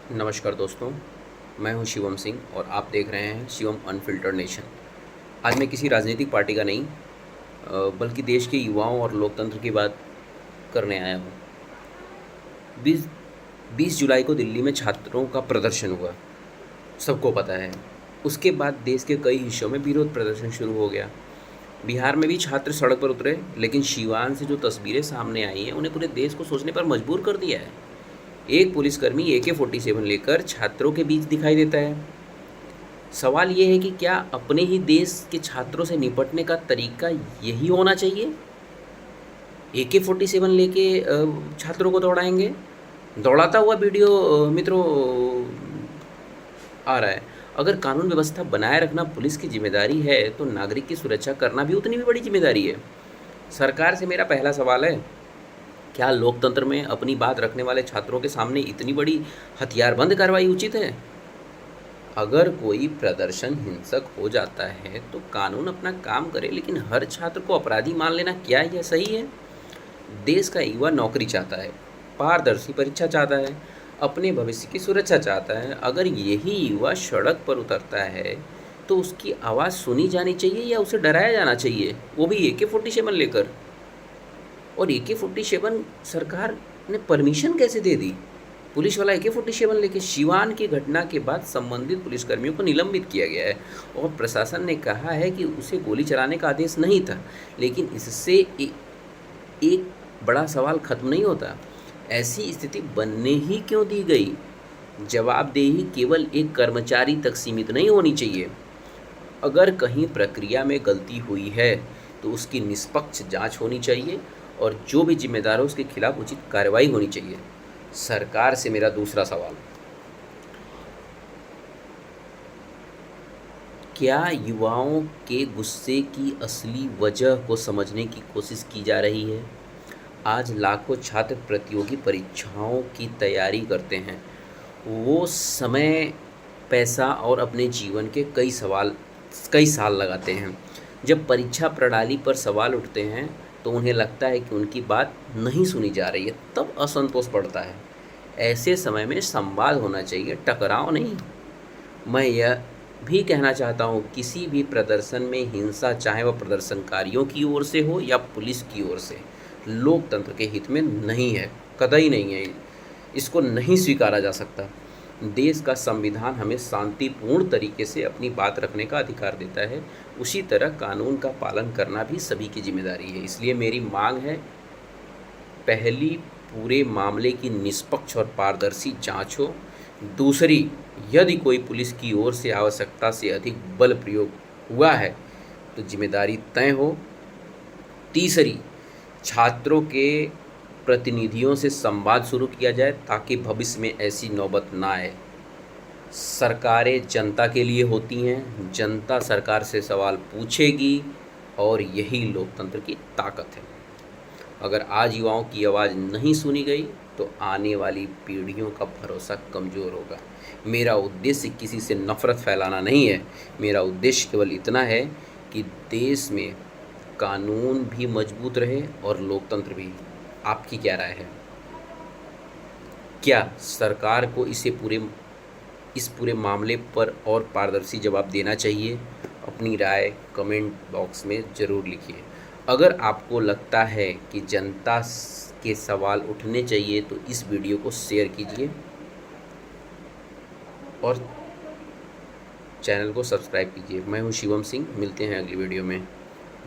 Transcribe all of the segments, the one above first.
नमस्कार दोस्तों, मैं हूं शिवम सिंह और आप देख रहे हैं शिवम अनफिल्टर्ड नेशन। आज मैं किसी राजनीतिक पार्टी का नहीं बल्कि देश के युवाओं और लोकतंत्र की बात करने आया हूं। 20 जुलाई को दिल्ली में छात्रों का प्रदर्शन हुआ, सबको पता है। उसके बाद देश के कई हिस्सों में विरोध प्रदर्शन शुरू हो गया। बिहार में भी छात्र सड़क पर उतरे, लेकिन सीवान से जो तस्वीरें सामने आई हैं उन्हें पूरे देश को सोचने पर मजबूर कर दिया है। एक पुलिसकर्मी AK-47 लेकर छात्रों के बीच दिखाई देता है। सवाल ये है कि क्या अपने ही देश के छात्रों से निपटने का तरीका यही होना चाहिए? AK-47 लेके छात्रों को दौड़ाएंगे? दौड़ाता हुआ वीडियो मित्रों आ रहा है। अगर कानून व्यवस्था बनाए रखना पुलिस की जिम्मेदारी है, तो नागरिक की सुरक्षा करना भी उतनी भी बड़ी जिम्मेदारी है। सरकार से मेरा पहला सवाल है, क्या लोकतंत्र में अपनी बात रखने वाले छात्रों के सामने इतनी बड़ी हथियारबंद कार्रवाई उचित है? अगर कोई प्रदर्शन हिंसक हो जाता है तो कानून अपना काम करे, लेकिन हर छात्र को अपराधी मान लेना क्या यह सही है? देश का युवा नौकरी चाहता है, पारदर्शी परीक्षा चाहता है, अपने भविष्य की सुरक्षा चाहता है। अगर यही युवा सड़क पर उतरता है तो उसकी आवाज़ सुनी जानी चाहिए या उसे डराया जाना चाहिए, वो भी AK-47 लेकर? और AK-47 सरकार ने परमिशन कैसे दे दी? पुलिस वाला AK-47 लेके सिवान की घटना के बाद संबंधित पुलिसकर्मियों को निलंबित किया गया है और प्रशासन ने कहा है कि उसे गोली चलाने का आदेश नहीं था। लेकिन इससे एक बड़ा सवाल खत्म नहीं होता, ऐसी स्थिति बनने ही क्यों दी गई? जवाबदेही केवल एक कर्मचारी तक सीमित नहीं होनी चाहिए। अगर कहीं प्रक्रिया में गलती हुई है तो उसकी निष्पक्ष जांच होनी चाहिए और जो भी जिम्मेदार हो उसके खिलाफ उचित कार्रवाई होनी चाहिए। सरकार से मेरा दूसरा सवाल, क्या युवाओं के गुस्से की असली वजह को समझने की कोशिश की जा रही है? आज लाखों छात्र प्रतियोगी परीक्षाओं की तैयारी करते हैं। वो समय, पैसा और अपने जीवन के कई साल लगाते हैं। जब परीक्षा प्रणाली पर सवाल उठते हैं तो उन्हें लगता है कि उनकी बात नहीं सुनी जा रही है, तब असंतोष बढ़ता है। ऐसे समय में संवाद होना चाहिए, टकराव नहीं। मैं यह भी कहना चाहता हूँ, किसी भी प्रदर्शन में हिंसा, चाहे वह प्रदर्शनकारियों की ओर से हो या पुलिस की ओर से, लोकतंत्र के हित में नहीं है, कतई नहीं है। इसको नहीं स्वीकारा जा सकता। देश का संविधान हमें शांतिपूर्ण तरीके से अपनी बात रखने का अधिकार देता है, उसी तरह कानून का पालन करना भी सभी की जिम्मेदारी है। इसलिए मेरी मांग है, पहली, पूरे मामले की निष्पक्ष और पारदर्शी जांच हो। दूसरी, यदि कोई पुलिस की ओर से आवश्यकता से अधिक बल प्रयोग हुआ है तो जिम्मेदारी तय हो। तीसरी, छात्रों के प्रतिनिधियों से संवाद शुरू किया जाए ताकि भविष्य में ऐसी नौबत ना आए। सरकारें जनता के लिए होती हैं, जनता सरकार से सवाल पूछेगी और यही लोकतंत्र की ताकत है। अगर आज युवाओं की आवाज़ नहीं सुनी गई तो आने वाली पीढ़ियों का भरोसा कमज़ोर होगा। मेरा उद्देश्य किसी से नफ़रत फैलाना नहीं है, मेरा उद्देश्य केवल इतना है कि देश में कानून भी मजबूत रहे और लोकतंत्र भी। आपकी क्या राय है? क्या सरकार को इस पूरे मामले पर और पारदर्शी जवाब देना चाहिए? अपनी राय कमेंट बॉक्स में ज़रूर लिखिए। अगर आपको लगता है कि जनता के सवाल उठने चाहिए तो इस वीडियो को शेयर कीजिए और चैनल को सब्सक्राइब कीजिए। मैं हूं शिवम सिंह, मिलते हैं अगली वीडियो में।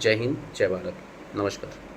जय हिंद, जय भारत, नमस्कार।